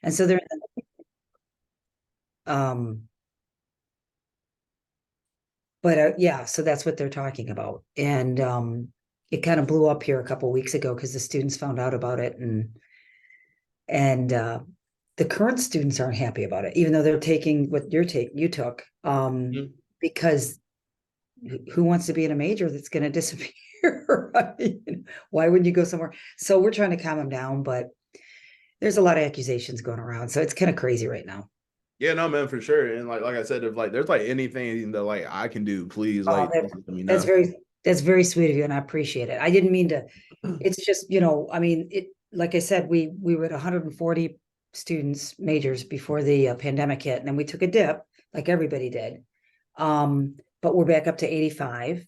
And so they're, um, but yeah, so that's what they're talking about. And it kind of blew up here a couple weeks ago because the students found out about it, and the current students aren't happy about it, even though they're taking what you took, Mhm. because who wants to be in a major that's going to disappear? I mean, why wouldn't you go somewhere? So we're trying to calm them down, but there's a lot of accusations going around, so it's kind of crazy right now. Yeah, no, man, for sure. And like I said, if like there's like anything that like I can do, please Oh, like that, let me that's know. very that's very sweet of you, and I appreciate it. I didn't mean to. It's just, I mean, it, like I said, we were at 140 students majors before the pandemic hit, and then we took a dip like everybody did. But we're back up to 85,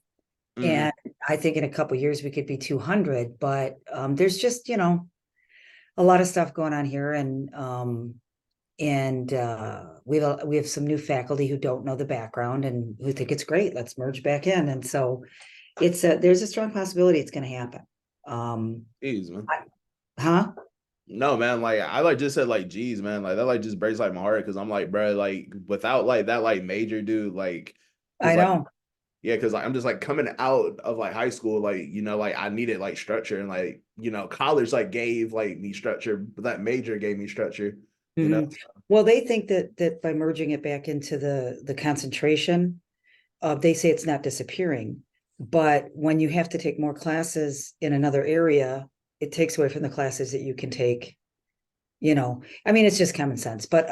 Hmm. and I think in a couple years we could be 200. But there's just, a lot of stuff going on here, and we have some new faculty who don't know the background and who think it's great. Let's merge back in, and so there's a strong possibility it's going to happen. Um, Jeez, man. I, huh? No, man, like I like just said like geez, man, like that like just breaks like my heart because I'm like, bro, like without like that like major dude, like because I like know. yeah, because like, I'm just like coming out of like high school, like like I needed like structure and like college like gave like me structure, but that major gave me structure, you know. Mhm. Well, they think that by merging it back into the concentration, they say it's not disappearing, but when you have to take more classes in another area, it takes away from the classes that you can take. I mean, it's just common sense. But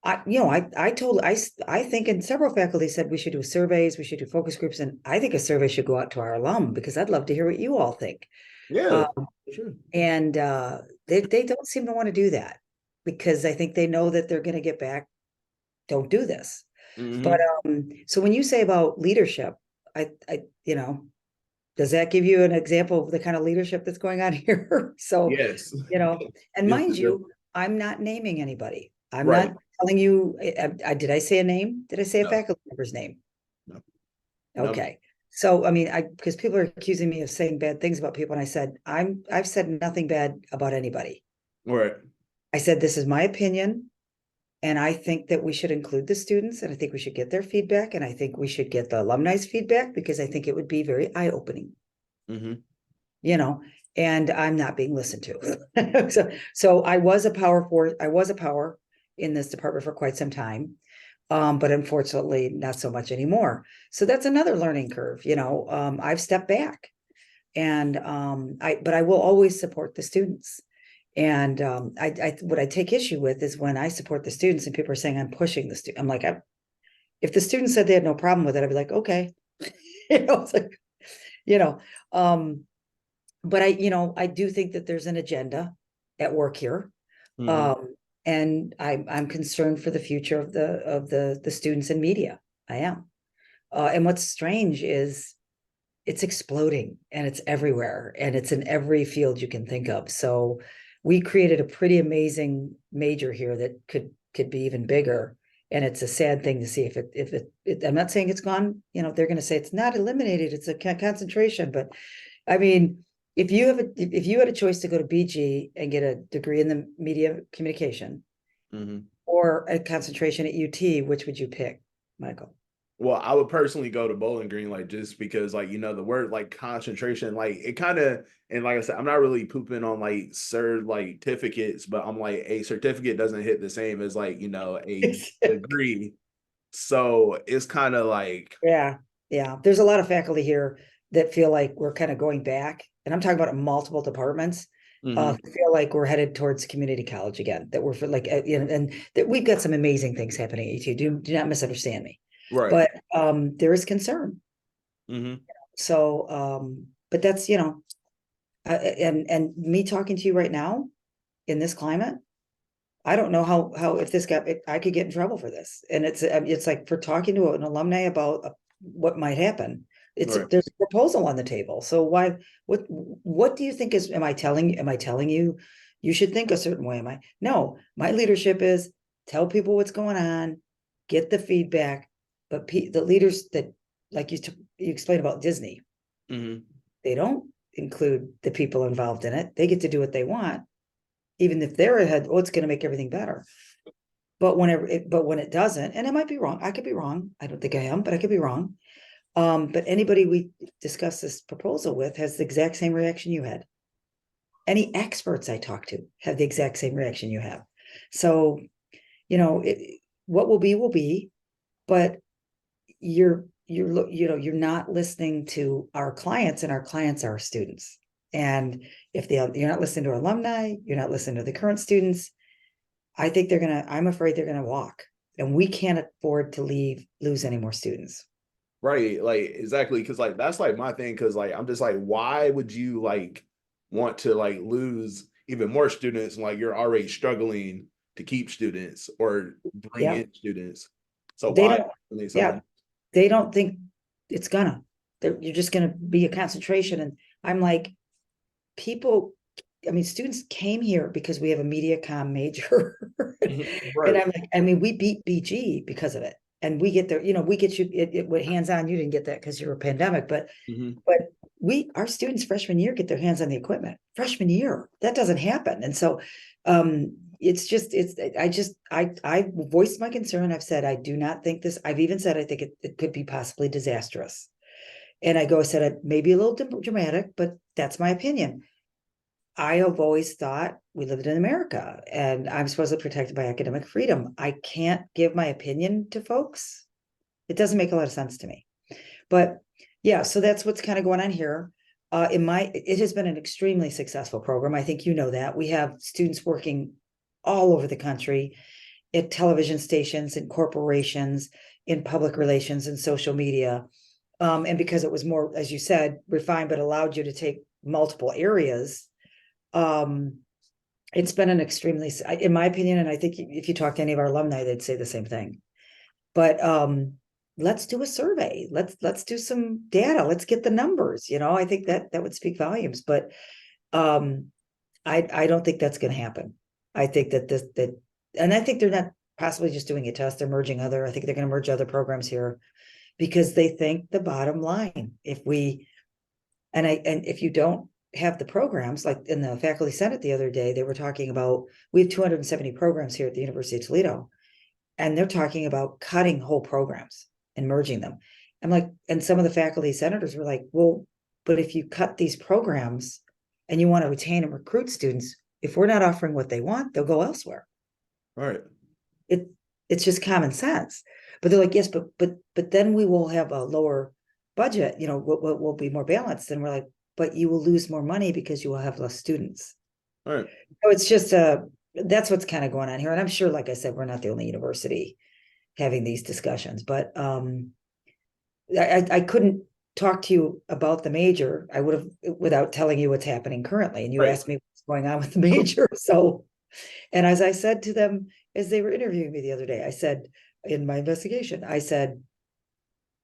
I think, and several faculty said we should do surveys, we should do focus groups, and I think a survey should go out to our alum because I'd love to hear what you all think. Yeah, Um, for sure. and they don't seem to want to do that because I think they know that they're going to get back. Don't do this. But Hmm. so when you say about leadership, does that give you an example of the kind of leadership that's going on here? So, Yes. you know, and Yes, mind it does. you, I'm not naming anybody. I'm Right. not telling you. Did I say a name? Did I say a No, faculty member's name? no, no. Okay. So, I mean, because people are accusing me of saying bad things about people, and I said I've said nothing bad about anybody. Right. I said this is my opinion. And I think that we should include the students, and I think we should get their feedback, and I think we should get the alumni's feedback because I think it would be very eye-opening, Hmm. you know, and I'm not being listened to. So I was a power in this department for quite some time. But unfortunately not so much anymore. So that's another learning curve, I've stepped back, and but I will always support the students. And what I take issue with is when I support the students and people are saying I'm pushing the student. I'm like, if the students said they had no problem with it, I'd be like, okay, it's like, you know, um, but I do think that there's an agenda at work here. Hmm. Um, and I'm concerned for the future of the students in media. I am. And what's strange is it's exploding and it's everywhere and it's in every field you can think of. So we created a pretty amazing major here that could be even bigger. And it's a sad thing to see if I'm not saying it's gone, they're going to say it's not eliminated, it's a concentration. But I mean, if you had a choice to go to BG and get a degree in the media communication Hmm. or a concentration at UT, which would you pick, Michael? Well, I would personally go to Bowling Green, like just because, like the word like concentration, like it kind of, and like I said, I'm not really pooping on like cert like certificates, but I'm like a certificate doesn't hit the same as like a degree, so it's kind of like, Yeah, yeah. There's a lot of faculty here that feel like we're kind of going back, and I'm talking about multiple departments. hmm, Feel like we're headed towards community college again. That we're for like, and that we've got some amazing things happening at ET. Do not misunderstand me, right, but there is concern. hmm, So, but that's and me talking to you right now in this climate, I don't know how if this got if I could get in trouble for this. And it's like for talking to an alumni about what might happen. right. There's a proposal on the table. So what do you think is am I telling you you should think a certain way? Am I no, my leadership is tell people what's going on, get the feedback, but the leaders that like you explained about Disney, Hmm. they don't include the people involved in it. They get to do what they want. even if they're ahead, oh, it's going to make everything better. But when it doesn't, and it might be wrong, I could be wrong. I don't think I am, but I could be wrong. But anybody we discuss this proposal with has the exact same reaction you had. Any experts I talk to have the exact same reaction you have. So, what will be, but you're not listening to our clients, and our clients are our students. And if you're not listening to alumni, you're not listening to the current students, I'm afraid they're gonna walk, and we can't afford to lose any more students. Right, like exactly, because like that's like my thing, because like I'm just like, why would you like want to like lose even more students? Like you're already struggling to keep students or bring Yeah. in students. So They why don't, need yeah, something? they don't think it's you're just gonna be a concentration. And I'm like, people, I mean, students came here because we have a media comm major. And Right. I'm like, I mean, we beat BG because of it. And we get there, we get you with hands on. You didn't get that because you were a pandemic, Mhm. but our students freshman year get their hands on the equipment. Freshman year, that doesn't happen. And so I voiced my concern. I've said I do not think this, I've even said I think it could be possibly disastrous. And I said it may be a little dramatic, but that's my opinion. I have always thought we lived in America and I'm supposedly protected by academic freedom. I can't give my opinion to folks. It doesn't make a lot of sense to me. But yeah, so that's what's kind of going on here. It has been an extremely successful program. I think you know that. We have students working all over the country at television stations and corporations, in public relations and social media. And because it was more, as you said, refined, but allowed you to take multiple areas, um, it's been an extremely, in my opinion, and I think if you talk to any of our alumni, they'd say the same thing. But let's do a survey. Let's do some data. Let's get the numbers. I think that would speak volumes. But um, I don't think that's going to happen. I think and I think they're not possibly just doing a test. They're merging I think they're going to merge other programs here because they think the bottom line. And if you don't have the programs, like in the faculty senate the other day, they were talking about, we have 270 programs here at the University of Toledo, and they're talking about cutting whole programs and merging them. I'm like, and some of the faculty senators were like, well, but if you cut these programs and you want to retain and recruit students, if we're not offering what they want, they'll go elsewhere. Right. It it's just common sense. But they're like, yes, but then we will have a lower budget, we'll be more balanced. And we're like, but you will lose more money because you will have less students. Right. So it's just that's what's kind of going on here. And I'm sure, like I said, we're not the only university having these discussions, but I couldn't talk to you about the major. I would have, without telling you what's happening currently. And you Right. asked me what's going on with the major. So, and as I said to them, as they were interviewing me the other day, I said, in my investigation, I said,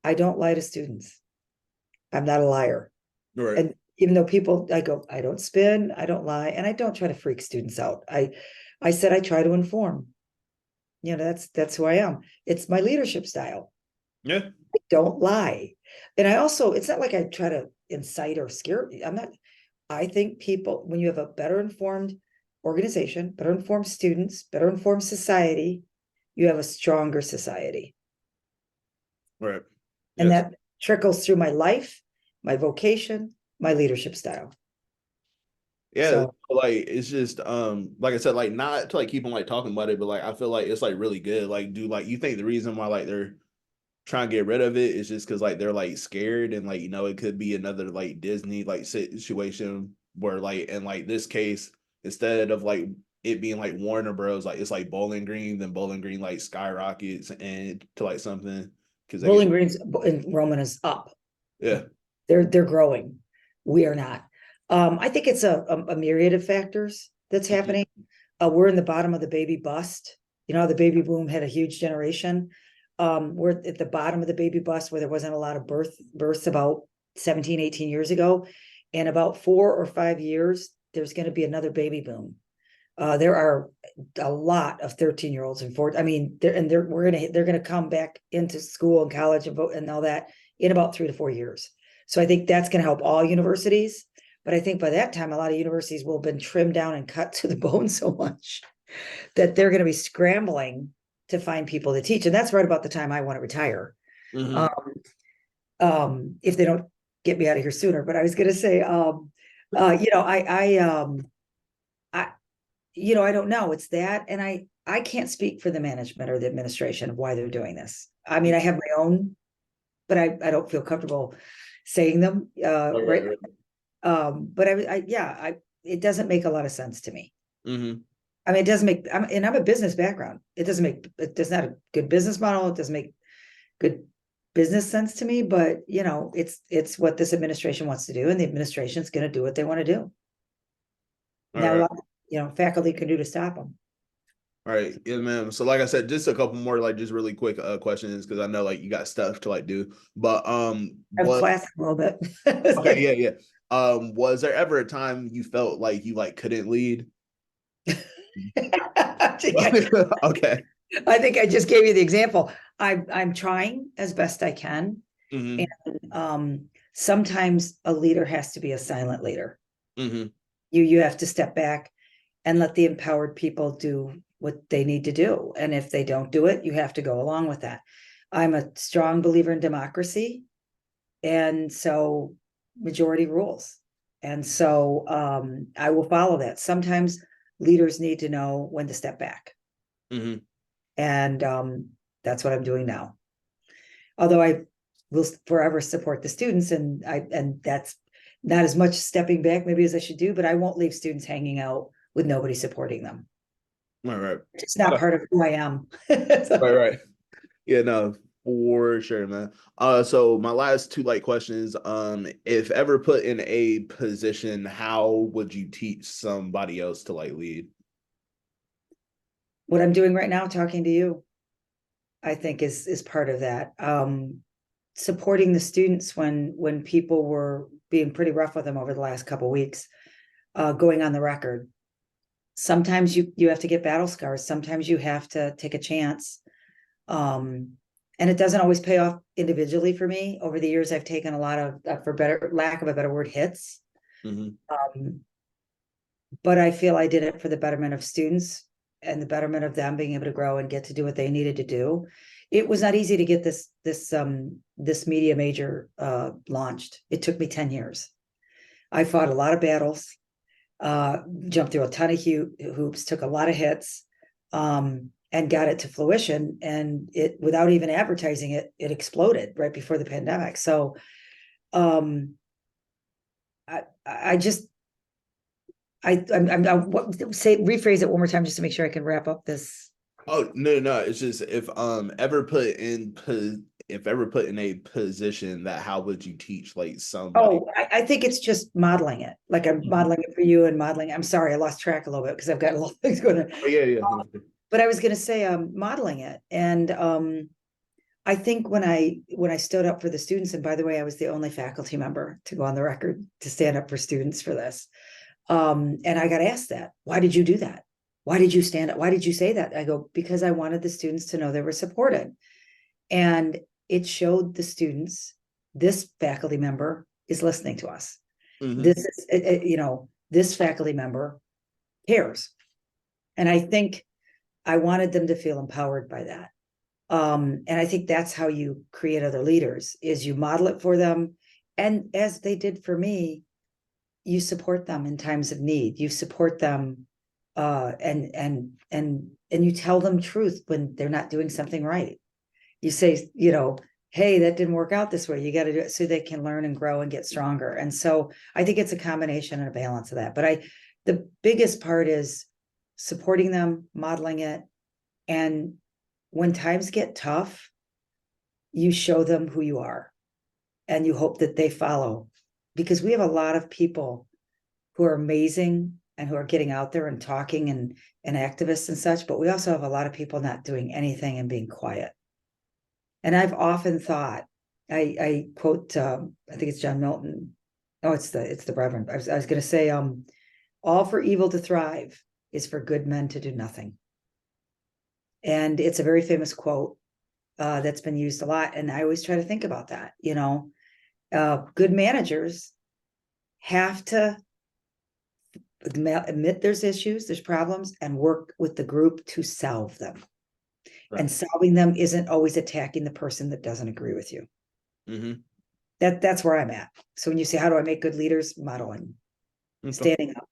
I don't lie to students. I'm not a liar. Right. And even though I go, I don't spin, I don't lie, and I don't try to freak students out. I said, I try to inform. That's who I am. It's my leadership style. Yeah. I don't lie. And I also, it's not like I try to incite or scare. I think people, when you have a better informed organization, better informed students, better informed society, you have a stronger society. Right. And Yes. that trickles through my life, my vocation, my leadership style. Yeah, So like it's just like I said, like not to like keep on like talking about it, but like I feel like it's like really good. Like, do like you think the reason why like they're trying to get rid of it is just because like they're like scared and like it could be another like Disney like situation where like in like this case, instead of like it being like Warner Bros, like it's like Bowling Green, then Bowling Green like skyrockets and to like something because they Bowling get Green's enrollment is up. yeah. They're growing. We are not. I think it's a myriad of factors that's happening. We're in the bottom of the baby bust. The baby boom had a huge generation. We're at the bottom of the baby bust where there wasn't a lot of births about 17, 18 years ago. In about 4 or 5 years, there's going to be another baby boom. There are a lot of 13-year-olds and four. I mean, they're gonna come back into school and college and vote and all that in about 3 to 4 years. So I think that's going to help all universities. But I think by that time, a lot of universities will have been trimmed down and cut to the bone so much that they're going to be scrambling to find people to teach. And that's right about the time I want to retire. Mm-hmm. If they don't get me out of here sooner. But I was going to say, you know, I, you know, I don't know. It's that, and I can't speak for the management or the administration of why they're doing this. I mean, I have my own, but I don't feel comfortable saying them. Right, Right. right. But it doesn't make a lot of sense to me. Mm-hmm. I mean, it doesn't make, and I'm a business background. It does not a good business model. It doesn't make good business sense to me, but you know, it's what this administration wants to do, and the administration's going to do what they want to do. All Not a right. lot, you know, faculty can do to stop them. All right. Yeah, man. So like I said, just a couple more like just really quick questions because I know like you got stuff to like do. But I'm what classic a little bit. okay, yeah, yeah. Was there ever a time you felt like you like couldn't lead? Okay. I think I just gave you the example. I'm trying as best I can. Mm-hmm. And sometimes a leader has to be a silent leader. Mm-hmm. You have to step back and let the empowered people do what they need to do. And if they don't do it, you have to go along with that. I'm a strong believer in democracy. And so majority rules. And so I will follow that. Sometimes leaders need to know when to step back. Mm-hmm. And that's what I'm doing now. Although I will forever support the students, and that's not as much stepping back maybe as I should do, but I won't leave students hanging out with nobody supporting them. All right. It's not Okay. part of who I am. Right, right. Yeah, no, for sure, man. So my last two like questions, if ever put in a position, how would you teach somebody else to like lead? What I'm doing right now, talking to you, I think is part of that. Supporting the students when people were being pretty rough with them over the last couple of weeks, going on the record. Sometimes you have to get battle scars. Sometimes you have to take a chance. And it doesn't always pay off individually for me. Over the years, I've taken a lot of, for better lack of a better word, hits. Mm-hmm. But I feel I did it for the betterment of students and the betterment of them being able to grow and get to do what they needed to do. It was not easy to get this media major launched. It took me 10 years. I fought a lot of battles, jumped through a ton of hoops, took a lot of hits, and got it to fruition. And it, without even advertising it, it exploded right before the pandemic. So I just rephrase it one more time just to make sure I can wrap up this. Oh no, no, it's just if ever put in a position that how would you teach like somebody? Oh, I think it's just modeling it. Like I'm Mhm. modeling it for you and modeling. I'm sorry, I lost track a little bit because I've got a lot of things going on. Oh, yeah, yeah. But I was going to say, modeling it. And I think when I stood up for the students, and by the way, I was the only faculty member to go on the record to stand up for students for this. And I got asked that, why did you do that? Why did you stand up? Why did you say that? I go, because I wanted the students to know they were supported. And it showed the students, this faculty member is listening to us. Mm-hmm. This is, you know, this faculty member cares. And I think I wanted them to feel empowered by that. And I think that's how you create other leaders, is you model it for them. And as they did for me, you support them in times of need. You support them and you tell them truth when they're not doing something right. You say, you know, hey, that didn't work out this way. You got to do it so they can learn and grow and get stronger. And so I think it's a combination and a balance of that. But the biggest part is supporting them, modeling it. And when times get tough, you show them who you are and you hope that they follow, because we have a lot of people who are amazing and who are getting out there and talking and activists and such, but we also have a lot of people not doing anything and being quiet. And I've often thought, I quote, I think it's John Milton. Oh, it's the Reverend. I was going to say, all for evil to thrive is for good men to do nothing. And it's a very famous quote that's been used a lot. And I always try to think about that, you know, good managers have to admit there's issues, there's problems, and work with the group to solve them. Right. And solving them isn't always attacking the person that doesn't agree with you. Mm-hmm. That's where I'm at. So when you say, how do I make good leaders? Modeling, Okay. standing up.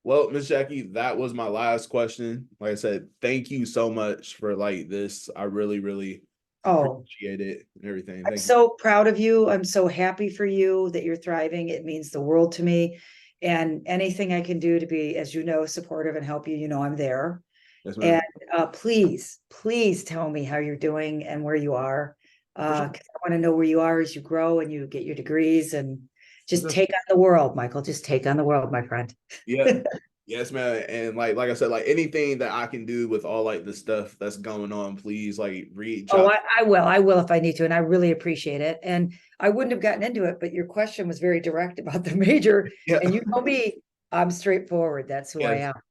Well, Miss Jackie, that was my last question. Like I said, thank you so much for like this. I really, really Oh, appreciate it and everything. I'm Thank you. so proud of you. I'm so happy for you that you're thriving. It means the world to me. And anything I can do to be, as you know, supportive and help you, you know, I'm there. Yes, And ma'am. please tell me how you're doing and where you are. For sure. 'Cause I want to know where you are as you grow and you get your degrees, and For just sure. take on the world, Michael. Just take on the world, my friend. Yeah. Yes, man. And like I said, like anything that I can do with all like the stuff that's going on, please like reach Oh, out. I will. I will if I need to. And I really appreciate it. And I wouldn't have gotten into it, but your question was very direct about the major. Yeah. And you know me, I'm straightforward. That's who I Yes. am.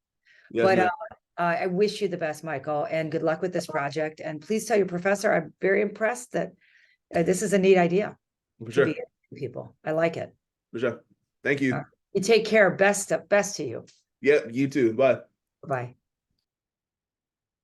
Yes, But ma'am. I wish you the best, Michael, and good luck with this project. And please tell your professor I'm very impressed that this is a neat idea For to be sure. people. I like it. For sure. Thank you. You take care. Best to you. Yep. You too. Bye. Bye.